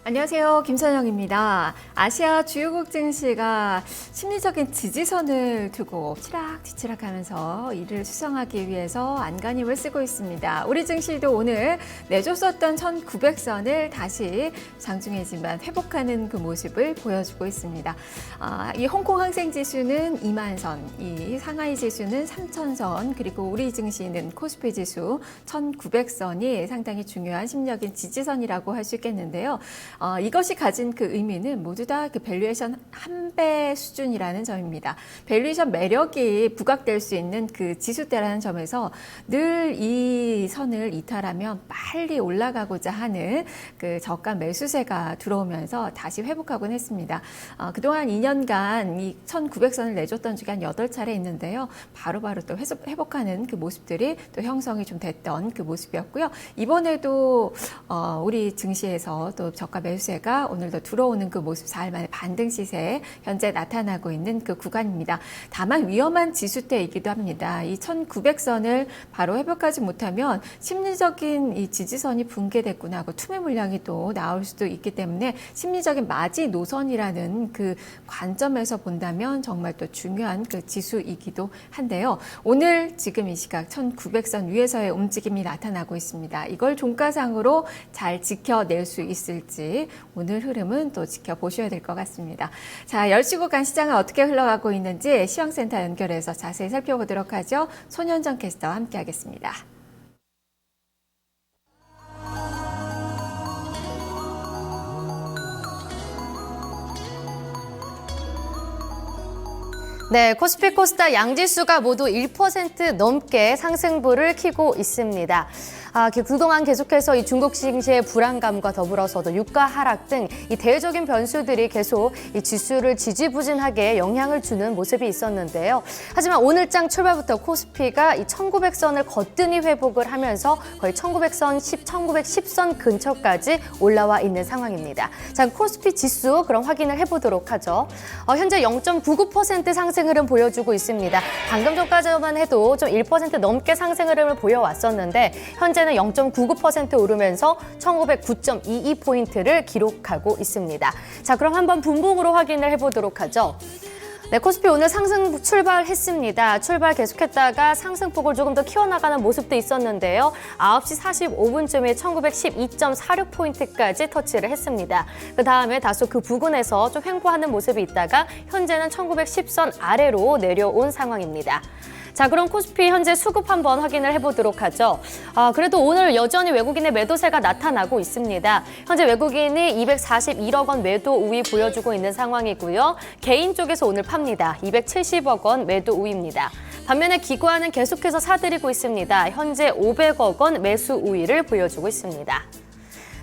안녕하세요. 김선영입니다. 아시아 주요국 증시가 심리적인 지지선을 두고 치락뒤치락하면서 이를 수성하기 위해서 안간힘을 쓰고 있습니다. 우리 증시도 오늘 내줬었던 1900선을 다시 장중이지만 회복하는 그 모습을 보여주고 있습니다. 이 홍콩 항생지수는 2만선, 이 상하이 지수는 3000선, 그리고 우리 증시는 코스피 지수 1900선이 상당히 중요한 심리적인 지지선이라고 할 수 있겠는데요. 이것이 가진 그 의미는 모두 다 그 밸류에이션 한 배 수준이라는 점입니다. 밸류에이션 매력이 부각될 수 있는 그 지수대라는 점에서 늘 이 선을 이탈하면 빨리 올라가고자 하는 그 저가 매수세가 들어오면서 다시 회복하곤 했습니다. 그동안 2년간 이 1900선을 내줬던 적이 한 8차례 있는데요. 바로바로 또 회복하는 그 모습들이 또 형성이 좀 됐던 그 모습이었고요. 이번에도 우리 증시에서 또 저가 매수세가 오늘도 들어오는 그 모습, 사흘 만에 반등 시세에 현재 나타나고 있는 그 구간입니다. 다만 위험한 지수대이기도 합니다. 이 1900선을 바로 회복하지 못하면 심리적인 이 지지선이 붕괴됐구나 하고 투매 물량이 또 나올 수도 있기 때문에 심리적인 마지 노선이라는 그 관점에서 본다면 정말 또 중요한 그 지수이기도 한데요. 오늘 지금 이 시각 1900선 위에서의 움직임이 나타나고 있습니다. 이걸 종가상으로 잘 지켜낼 수 있을지 오늘 흐름은 또 지켜보셔야 될 것 같습니다. 자, 10시 구간 시장은 어떻게 흘러가고 있는지 시황센터 연결해서 자세히 살펴보도록 하죠. 손현정 캐스터와 함께하겠습니다. 네, 코스피 코스닥 양지수가 모두 1% 넘게 상승부를 켜고 있습니다. 그동안 계속해서 이 중국 증시의 불안감과 더불어서도 유가 하락 등 이 대외적인 변수들이 계속 이 지수를 지지부진하게 영향을 주는 모습이 있었는데요. 하지만 오늘장 출발부터 코스피가 이 1900선을 거뜬히 회복을 하면서 거의 1910선 근처까지 올라와 있는 상황입니다. 자, 코스피 지수 그럼 확인을 해보도록 하죠. 현재 0.99% 상승 흐름 보여주고 있습니다. 방금 전까지만 해도 좀 1% 넘게 상승 흐름을 보여왔었는데 현재는 0.99% 오르면서 1909.22포인트를 기록하고 있습니다. 자, 그럼 한번 분봉으로 확인을 해보도록 하죠. 네, 코스피 오늘 상승 출발했습니다. 출발 계속했다가 상승폭을 조금 더 키워나가는 모습도 있었는데요. 9시 45분쯤에 1912.46포인트까지 터치를 했습니다. 그 다음에 다소 그 부근에서 좀 횡보하는 모습이 있다가 현재는 1910선 아래로 내려온 상황입니다. 자, 그럼 코스피 현재 수급 한번 확인을 해보도록 하죠. 그래도 오늘 여전히 외국인의 매도세가 나타나고 있습니다. 현재 외국인이 241억 원 매도 우위 보여주고 있는 상황이고요. 개인 쪽에서 오늘 팝니다. 270억 원 매도 우위입니다. 반면에 기관은 계속해서 사들이고 있습니다. 현재 500억 원 매수 우위를 보여주고 있습니다.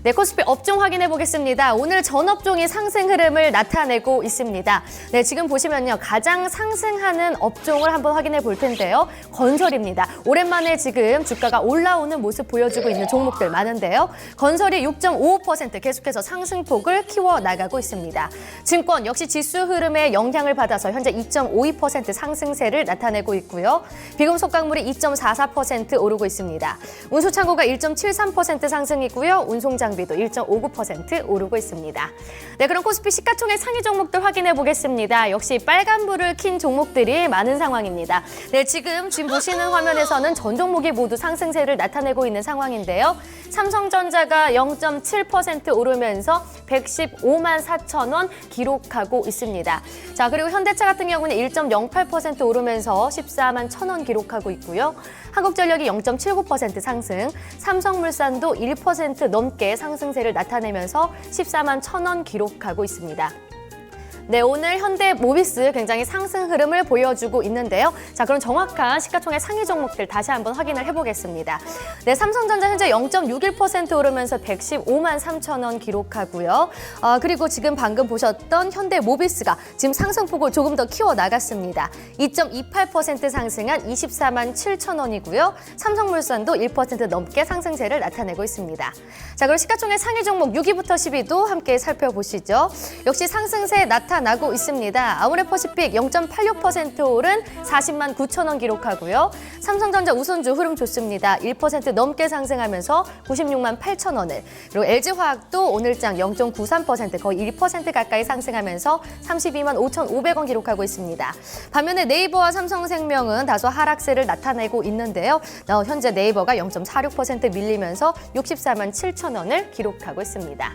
네, 코스피 업종 확인해 보겠습니다. 오늘 전 업종이 상승 흐름을 나타내고 있습니다. 네, 지금 보시면요. 가장 상승하는 업종을 한번 확인해 볼 텐데요. 건설입니다. 오랜만에 지금 주가가 올라오는 모습 보여주고 있는 종목들 많은데요. 건설이 6.55% 계속해서 상승폭을 키워나가고 있습니다. 증권 역시 지수 흐름에 영향을 받아서 현재 2.52% 상승세를 나타내고 있고요. 비금속 광물이 2.44% 오르고 있습니다. 운수창고가 1.73% 상승이고요. 운송장 비도 1.59% 오르고 있습니다. 네, 그럼 코스피 시가총액 상위 종목들 확인해 보겠습니다. 역시 빨간불을 킨 종목들이 많은 상황입니다. 네, 지금 보시는 화면에서는 전 종목이 모두 상승세를 나타내고 있는 상황인데요. 삼성전자가 0.7% 오르면서 115만 4천 원 기록하고 있습니다. 자, 그리고 현대차 같은 경우는 1.08% 오르면서 14만 1천 원 기록하고 있고요. 한국전력이 0.79% 상승, 삼성물산도 1% 넘게 상승세를 나타내면서 14만 1천 원 기록하고 있습니다. 네, 오늘 현대모비스 굉장히 상승 흐름을 보여주고 있는데요. 자, 그럼 정확한 시가총액 상위 종목들 다시 한번 확인을 해보겠습니다. 네, 삼성전자 현재 0.61% 오르면서 115만 3천 원 기록하고요. 그리고 지금 방금 보셨던 현대모비스가 지금 상승폭을 조금 더 키워나갔습니다. 2.28% 상승한 24만 7천 원이고요. 삼성물산도 1% 넘게 상승세를 나타내고 있습니다. 자, 그럼 시가총액 상위 종목 6위부터 10위도 함께 살펴보시죠. 역시 상승세 나타 나타나고 있습니다. 아모레퍼시픽 0.86% 오른 40만 9천 원 기록하고요. 삼성전자 우선주 흐름 좋습니다. 1% 넘게 상승하면서 96만 8천 원을. 그리고 LG화학도 오늘장 0.93% 거의 1% 가까이 상승하면서 32만 5,500원 기록하고 있습니다. 반면에 네이버와 삼성생명은 다소 하락세를 나타내고 있는데요. 현재 네이버가 0.46% 밀리면서 64만 7천 원을 기록하고 있습니다.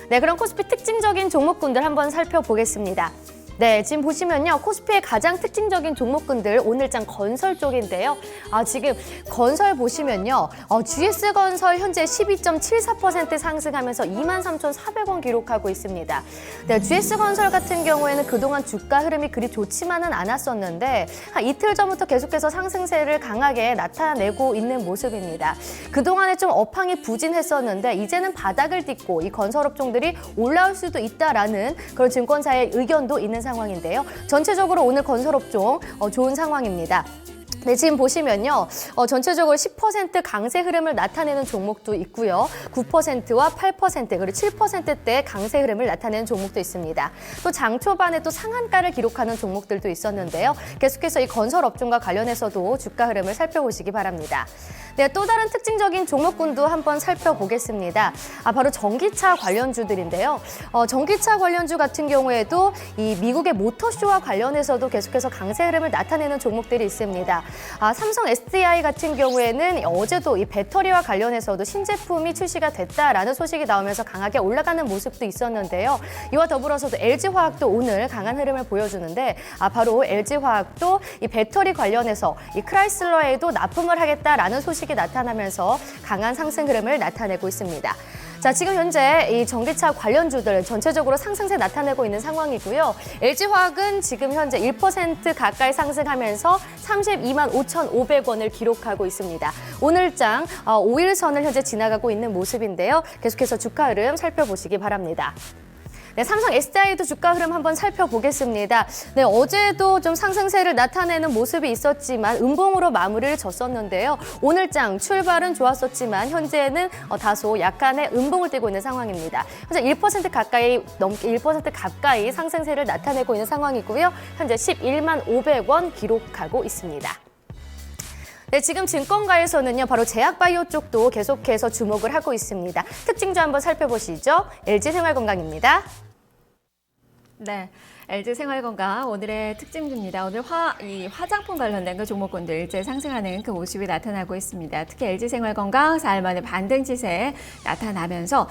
네, 그럼 코스피 특징적인 종목군들 한번 살펴보겠습니다. 네, 지금 보시면요. 코스피의 가장 특징적인 종목군들 오늘장 건설 쪽인데요. 지금 건설 보시면요. GS건설 현재 12.74% 상승하면서 23,400원 기록하고 있습니다. 네, GS건설 같은 경우에는 그동안 주가 흐름이 그리 좋지만은 않았었는데 이틀 전부터 계속해서 상승세를 강하게 나타내고 있는 모습입니다. 그동안에 좀 업황이 부진했었는데 이제는 바닥을 딛고 이 건설업종들이 올라올 수도 있다라는 그런 증권사의 의견도 있는 상황인데요. 전체적으로 오늘 건설업종 좋은 상황입니다. 네, 지금 보시면요. 전체적으로 10% 강세 흐름을 나타내는 종목도 있고요. 9%와 8% 그리고 7%대 강세 흐름을 나타내는 종목도 있습니다. 또 장 초반에 또 상한가를 기록하는 종목들도 있었는데요. 계속해서 이 건설업종과 관련해서도 주가 흐름을 살펴보시기 바랍니다. 네, 또 다른 특징적인 종목군도 한번 살펴보겠습니다. 바로 전기차 관련주들인데요. 전기차 관련주 같은 경우에도 이 미국의 모터쇼와 관련해서도 계속해서 강세 흐름을 나타내는 종목들이 있습니다. 삼성 SDI 같은 경우에는 어제도 이 배터리와 관련해서도 신제품이 출시가 됐다라는 소식이 나오면서 강하게 올라가는 모습도 있었는데요. 이와 더불어서도 LG화학도 오늘 강한 흐름을 보여주는데 바로 LG화학도 이 배터리 관련해서 이 크라이슬러에도 납품을 하겠다라는 소식이 나타나면서 강한 상승 흐름을 나타내고 있습니다. 자, 지금 현재 이 전기차 관련주들 전체적으로 상승세 나타내고 있는 상황이고요. LG화학은 지금 현재 1% 가까이 상승하면서 32만 5,500원을 기록하고 있습니다. 오늘장 5일선을 현재 지나가고 있는 모습인데요. 계속해서 주가 흐름 살펴보시기 바랍니다. 네, 삼성 SDI도 주가 흐름 한번 살펴보겠습니다. 네, 어제도 좀 상승세를 나타내는 모습이 있었지만 음봉으로 마무리를 졌었는데요. 오늘장 출발은 좋았었지만 현재는 다소 약간의 음봉을 띄고 있는 상황입니다. 현재 1% 가까이 넘게 1% 가까이 상승세를 나타내고 있는 상황이고요. 현재 11만 500원 기록하고 있습니다. 네, 지금 증권가에서는요, 바로 제약바이오 쪽도 계속해서 주목을 하고 있습니다. 특징주 한번 살펴보시죠. LG생활건강입니다. 네, LG생활건강 오늘의 특징주입니다. 오늘 화장품 관련된 그 종목군들 일제 상승하는 그 모습이 나타나고 있습니다. 특히 LG생활건강 4일 만에 반등 시세 나타나면서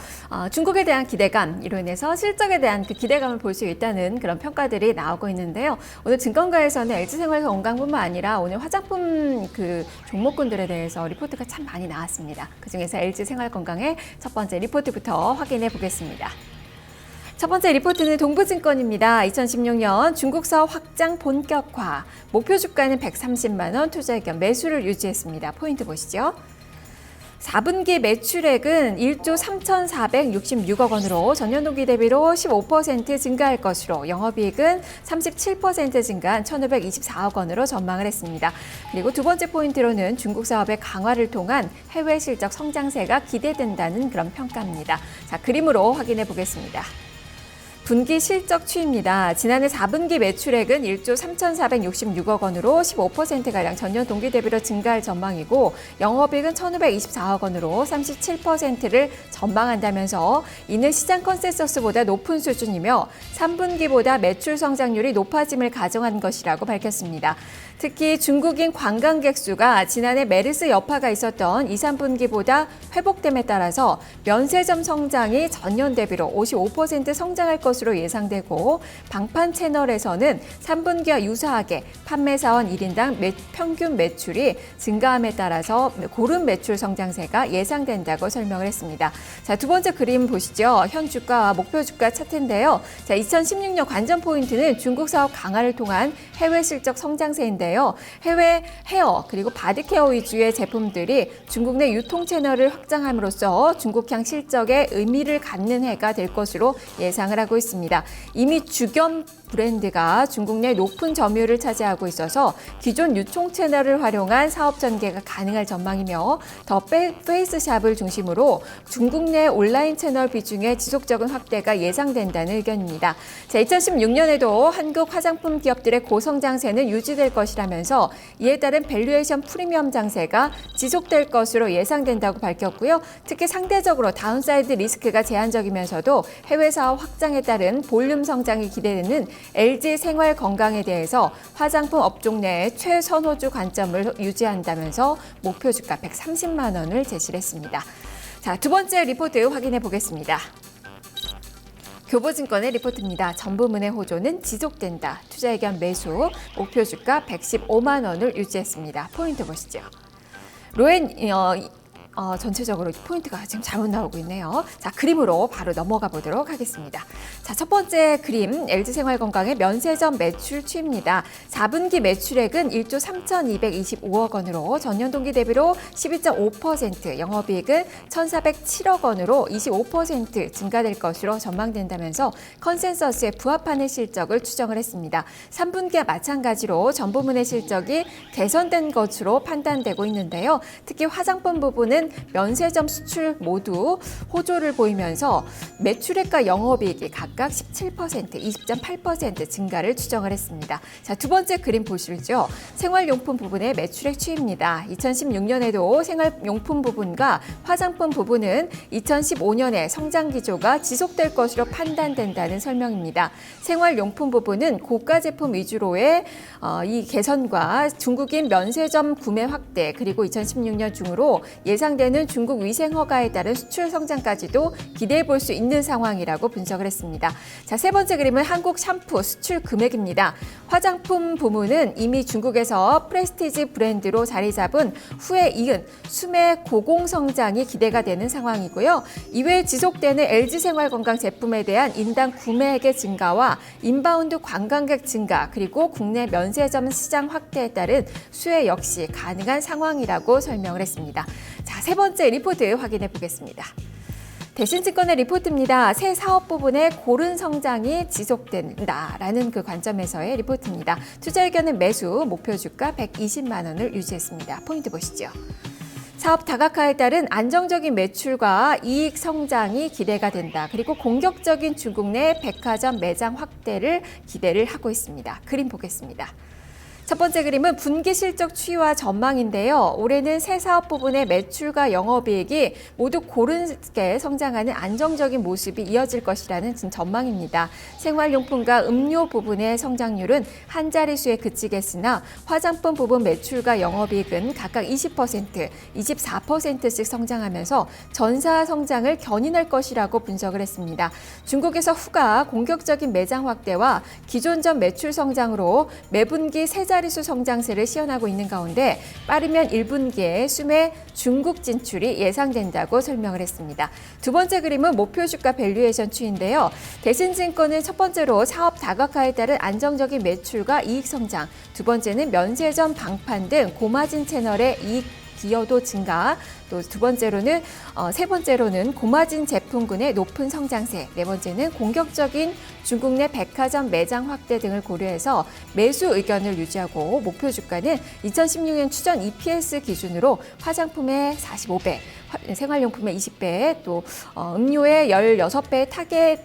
중국에 대한 기대감, 이로 인해서 실적에 대한 그 기대감을 볼 수 있다는 그런 평가들이 나오고 있는데요. 오늘 증권가에서는 LG생활건강뿐만 아니라 오늘 화장품 그 종목군들에 대해서 리포트가 참 많이 나왔습니다. 그중에서 LG생활건강의 첫 번째 리포트부터 확인해 보겠습니다. 첫 번째 리포트는 동부증권입니다. 2016년 중국 사업 확장 본격화, 목표 주가는 130만 원, 투자 의견 매수를 유지했습니다. 포인트 보시죠. 4분기 매출액은 1조 3,466억 원으로 전년 동기 대비로 15% 증가할 것으로 영업이익은 37% 증가한 1,524억 원으로 전망을 했습니다. 그리고 두 번째 포인트로는 중국 사업의 강화를 통한 해외 실적 성장세가 기대된다는 그런 평가입니다. 자, 그림으로 확인해 보겠습니다. 분기 실적 추이입니다. 지난해 4분기 매출액은 1조 3,466억 원으로 15%가량 전년 동기 대비로 증가할 전망이고 영업이익은 1,524억 원으로 37%를 전망한다면서 이는 시장 컨센서스보다 높은 수준이며 3분기보다 매출 성장률이 높아짐을 가정한 것이라고 밝혔습니다. 특히 중국인 관광객 수가 지난해 메르스 여파가 있었던 2, 3분기보다 회복됨에 따라서 면세점 성장이 전년 대비로 55% 성장할 것으로 예상되고 방판 채널에서는 3분기와 유사하게 판매사원 1인당 평균 매출이 증가함에 따라서 고른 매출 성장세가 예상된다고 설명을 했습니다. 자, 두 번째 그림 보시죠. 현 주가와 목표 주가 차트인데요. 자, 2016년 관전 포인트는 중국 사업 강화를 통한 해외 실적 성장세인데요. 해외 헤어 그리고 바디케어 위주의 제품들이 중국 내 유통 채널을 확장함으로써 중국향 실적에 의미를 갖는 해가 될 것으로 예상을 하고 있습니다. 있습니다. 이미 주겸 브랜드가 중국 내 높은 점유율을 차지하고 있어서 기존 유통 채널을 활용한 사업 전개가 가능할 전망이며 더 페이스샵을 중심으로 중국 내 온라인 채널 비중의 지속적인 확대가 예상된다는 의견입니다. 자, 2016년에도 한국 화장품 기업들의 고성장세는 유지될 것이라면서 이에 따른 밸류에이션 프리미엄 장세가 지속될 것으로 예상된다고 밝혔고요. 특히 상대적으로 다운사이드 리스크가 제한적이면서도 해외 사업 확장에 따른 볼륨 성장이 기대되는 LG 생활 건강에 대해서 화장품 업종 내 최선호주 관점을 유지한다면서 목표 주가 130만 원을 제시를 했습니다. 자, 두 번째 리포트 확인해 보겠습니다. 교보증권의 리포트입니다. 전부문의 호조는 지속된다. 투자 의견 매수, 목표 주가 115만 원을 유지했습니다. 포인트 보시죠. 로엔 전체적으로 포인트가 지금 잘못 나오고 있네요. 자, 그림으로 바로 넘어가 보도록 하겠습니다. 자, 첫 번째 그림, LG생활건강의 면세점 매출 추이입니다. 4분기 매출액은 1조 3,225억 원으로 전년 동기 대비로 12.5%, 영업이익은 1,407억 원으로 25% 증가될 것으로 전망된다면서 컨센서스에 부합하는 실적을 추정을 했습니다. 3분기와 마찬가지로 전부문의 실적이 개선된 것으로 판단되고 있는데요. 특히 화장품 부분은 면세점 수출 모두 호조를 보이면서 매출액과 영업이익이 각각 17%, 20.8% 증가를 추정을 했습니다. 자, 두 번째 그림 보시죠. 생활용품 부분의 매출액 추이입니다. 2016년에도 생활용품 부분과 화장품 부분은 2015년에 성장 기조가 지속될 것으로 판단된다는 설명입니다. 생활용품 부분은 고가 제품 위주로의 이 개선과 중국인 면세점 구매 확대 그리고 2016년 중으로 예상되는 중국 위생 허가에 따른 수출 성장까지도 기대해 볼 수 있는 상황이라고 분석을 했습니다. 자, 세 번째 그림은 한국 샴푸 수출 금액입니다. 화장품 부문은 이미 중국에서 프레스티지 브랜드로 자리 잡은 후에 이은 수매 고공 성장이 기대가 되는 상황이고요. 이외에 지속되는 LG생활건강 제품에 대한 인당 구매액의 증가와 인바운드 관광객 증가 그리고 국내 면세점 시장 확대에 따른 수혜 역시 가능한 상황이라고 설명을 했습니다. 자, 세 번째 리포트 확인해 보겠습니다. 대신증권의 리포트입니다. 새 사업 부분의 고른 성장이 지속된다라는 그 관점에서의 리포트입니다. 투자 의견은 매수, 목표 주가 120만 원을 유지했습니다. 포인트 보시죠. 사업 다각화에 따른 안정적인 매출과 이익 성장이 기대가 된다. 그리고 공격적인 중국 내 백화점 매장 확대를 기대를 하고 있습니다. 그림 보겠습니다. 첫 번째 그림은 분기 실적 추이와 전망인데요. 올해는 새 사업 부분의 매출과 영업이익이 모두 고르게 성장하는 안정적인 모습이 이어질 것이라는 전망입니다. 생활용품과 음료 부분의 성장률은 한 자릿수에 그치겠으나 화장품 부분 매출과 영업이익은 각각 20%, 24%씩 성장하면서 전사 성장을 견인할 것이라고 분석을 했습니다. 중국에서 후가 공격적인 매장 확대와 기존점 매출 성장으로 매분기 세 자릿수 성장세를 시현하고 있는 가운데 빠르면 1분기에 수매 중국 진출이 예상된다고 설명을 했습니다. 두 번째 그림은 목표 주가 밸류에이션 추이인데요. 대신증권은 첫 번째로 사업 다각화에 따른 안정적인 매출과 이익 성장, 두 번째는 면세점 방판 등 고마진 채널의 이익 기여도 증가, 또 세 번째로는 고마진 제품군의 높은 성장세, 네 번째는 공격적인 중국 내 백화점 매장 확대 등을 고려해서 매수 의견을 유지하고 목표 주가는 2016년 추정 EPS 기준으로 화장품의 45배, 생활용품의 20배, 또 음료의 16배 타겟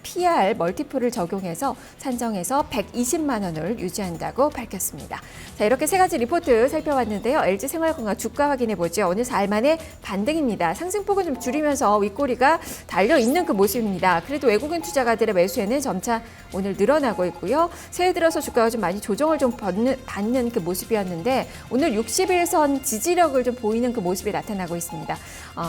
PR 멀티플을 적용해서 산정해서 120만 원을 유지한다고 밝혔습니다. 자, 이렇게 세 가지 리포트 살펴봤는데요. LG생활건강 주가 확인해보죠. 오늘 4일 만에 반등입니다. 상승폭은 좀 줄이면서 윗꼬리가 달려있는 그 모습입니다. 그래도 외국인 투자가들의 매수에는 점차 오늘 늘어나고 있고요. 새해 들어서 주가가 좀 많이 조정을 좀 받는 그 모습이었는데 오늘 60일선 지지력을 좀 보이는 그 모습이 나타나고 있습니다.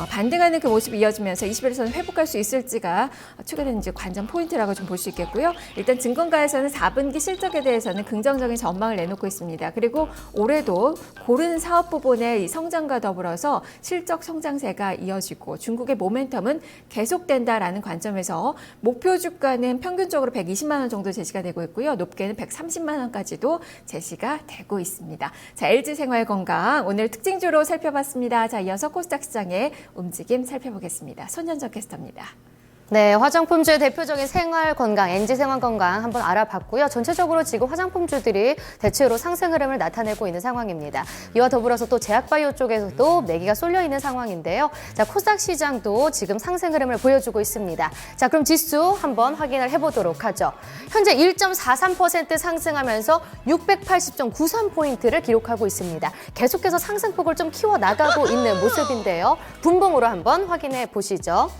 반등하는 그 모습이 이어지면서 21일선 회복할 수 있을지가 최근에 이제 관전 포인트라고 좀 볼 수 있겠고요. 일단 증권가에서는 4분기 실적에 대해서는 긍정적인 전망을 내놓고 있습니다. 그리고 올해도 고른 사업 부분의 이 성장과 더불어서 실적 성장세가 이어지고 중국의 모멘텀은 계속된다라는 관점에서 목표 주가는 평균적으로 120만 원 정도 제시가 되고 있고요. 높게는 130만 원까지도 제시가 되고 있습니다. 자, LG생활건강 오늘 특징주로 살펴봤습니다. 자, 이어서 코스닥 시장의 움직임 살펴보겠습니다. 손현정 캐스터입니다. 네, 화장품주의 대표적인 생활 건강, NG 생활 건강 한번 알아봤고요. 전체적으로 지금 화장품주들이 대체로 상승 흐름을 나타내고 있는 상황입니다. 이와 더불어서 또 제약바이오 쪽에서도 매기가 쏠려 있는 상황인데요. 자, 코스닥 시장도 지금 상승 흐름을 보여주고 있습니다. 자, 그럼 지수 한번 확인을 해보도록 하죠. 현재 1.43% 상승하면서 680.93포인트를 기록하고 있습니다. 계속해서 상승폭을 좀 키워나가고 있는 모습인데요. 분봉으로 한번 확인해 보시죠.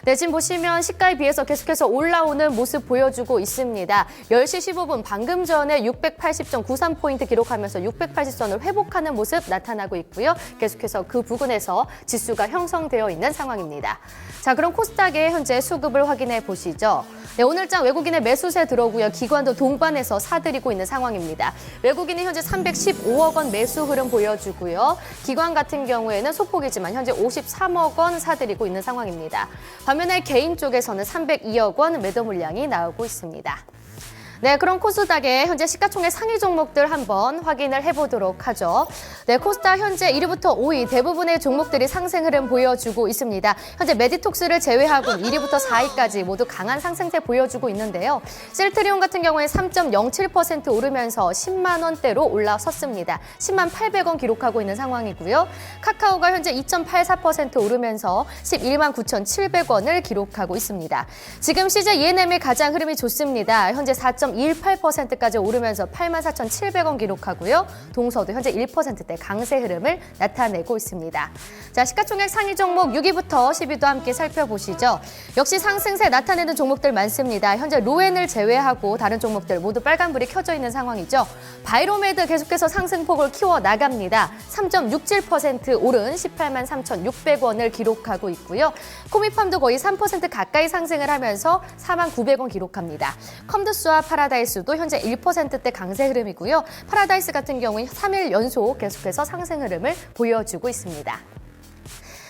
네, 지금 보시면 시가에 비해서 계속해서 올라오는 모습 보여주고 있습니다. 10시 15분 방금 전에 680.93포인트 기록하면서 680선을 회복하는 모습 나타나고 있고요. 계속해서 그 부근에서 지수가 형성되어 있는 상황입니다. 자, 그럼 코스닥의 현재 수급을 확인해 보시죠. 네, 오늘장 외국인의 매수세 들어오고요. 기관도 동반해서 사들이고 있는 상황입니다. 외국인이 현재 315억 원 매수 흐름 보여주고요. 기관 같은 경우에는 소폭이지만 현재 53억 원 사들이고 있는 상황입니다. 반면에 개인 쪽에서는 302억 원 매도 물량이 나오고 있습니다. 네, 그럼 코스닥의 현재 시가총액 상위 종목들 한번 확인을 해보도록 하죠. 네, 코스닥 현재 1위부터 5위 대부분의 종목들이 상승 흐름 보여주고 있습니다. 현재 메디톡스를 제외하고 1위부터 4위까지 모두 강한 상승세 보여주고 있는데요. 셀트리온 같은 경우에 3.07% 오르면서 10만 원대로 올라섰습니다. 10만 800원 기록하고 있는 상황이고요. 카카오가 현재 2.84% 오르면서 11만 9,700원을 기록하고 있습니다. 지금 CJ ENM이 가장 흐름이 좋습니다. 현재 4.18%까지 오르면서 84,700원 기록하고요. 동서도 현재 1%대 강세 흐름을 나타내고 있습니다. 자, 시가총액 상위 종목 6위부터 10위도 함께 살펴보시죠. 역시 상승세 나타내는 종목들 많습니다. 현재 로엔을 제외하고 다른 종목들 모두 빨간불이 켜져 있는 상황이죠. 바이로메드 계속해서 상승폭을 키워 나갑니다. 3.67% 오른 18만 3,600원을 기록하고 있고요. 코미팜도 거의 3% 가까이 상승을 하면서 4만 900원 기록합니다. 컴드스와 파라다이스도 현재 1%대 강세 흐름이고요. 파라다이스 같은 경우는 3일 연속 계속해서 상승 흐름을 보여주고 있습니다.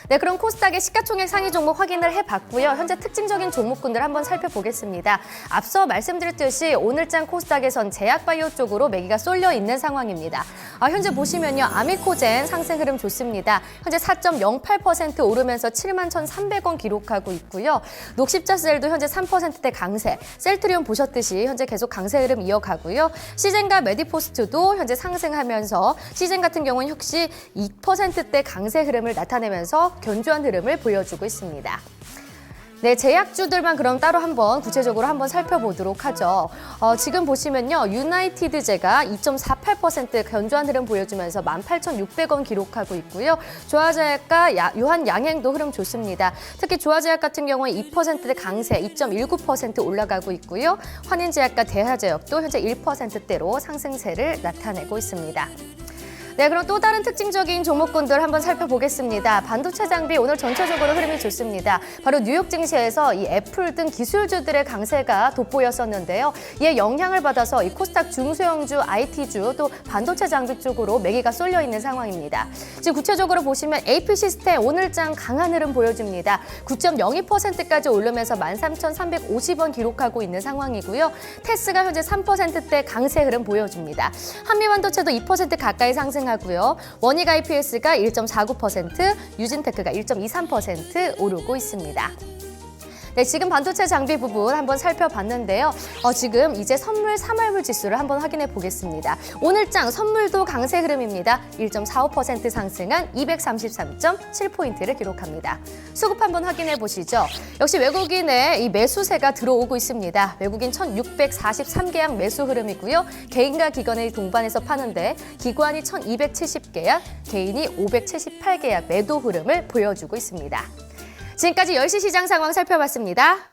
네, 그럼 코스닥의 시가총액 상위 종목 확인을 해봤고요. 현재 특징적인 종목군들 한번 살펴보겠습니다. 앞서 말씀드렸듯이 오늘장 코스닥에선 제약바이오 쪽으로 매기가 쏠려 있는 상황입니다. 현재 보시면요, 아미코젠 상승 흐름 좋습니다. 현재 4.08% 오르면서 7만 1,300원 기록하고 있고요. 녹십자셀도 현재 3%대 강세, 셀트리온 보셨듯이 현재 계속 강세 흐름 이어가고요. 시젠과 메디포스트도 현재 상승하면서 시젠 같은 경우는 역시 2%대 강세 흐름을 나타내면서 견조한 흐름을 보여주고 있습니다. 네, 제약주들만 그럼 따로 한번 구체적으로 한번 살펴보도록 하죠. 지금 보시면요, 유나이티드제가 2.48% 견조한 흐름 보여주면서 18,600원 기록하고 있고요. 조화제약과 유한양행도 흐름 좋습니다. 특히 조화제약 같은 경우에 2%대 강세 2.19% 올라가고 있고요. 환인제약과 대하제약도 현재 1%대로 상승세를 나타내고 있습니다. 네, 그럼 또 다른 특징적인 종목군들 한번 살펴보겠습니다. 반도체 장비 오늘 전체적으로 흐름이 좋습니다. 바로 뉴욕 증시에서 이 애플 등 기술주들의 강세가 돋보였었는데요. 이에 영향을 받아서 이 코스닥 중소형주, IT주 또 반도체 장비 쪽으로 매기가 쏠려 있는 상황입니다. 지금 구체적으로 보시면 AP 시스템 오늘장 강한 흐름 보여줍니다. 9.02%까지 오르면서 13,350원 기록하고 있는 상황이고요. 테스가 현재 3%대 강세 흐름 보여줍니다. 한미반도체도 2% 가까이 상승 하고요. 원익 IPS가 1.49%, 유진테크가 1.23% 오르고 있습니다. 네, 지금 반도체 장비 부분 한번 살펴봤는데요. 지금 이제 선물 3월물 지수를 한번 확인해 보겠습니다. 오늘장 선물도 강세 흐름입니다. 1.45% 상승한 233.7포인트를 기록합니다. 수급 한번 확인해 보시죠. 역시 외국인의 이 매수세가 들어오고 있습니다. 외국인 1,643계약 매수 흐름이고요. 개인과 기관의 동반해서 파는데 기관이 1,270계약, 개인이 578계약 매도 흐름을 보여주고 있습니다. 지금까지 10시 시장 상황 살펴봤습니다.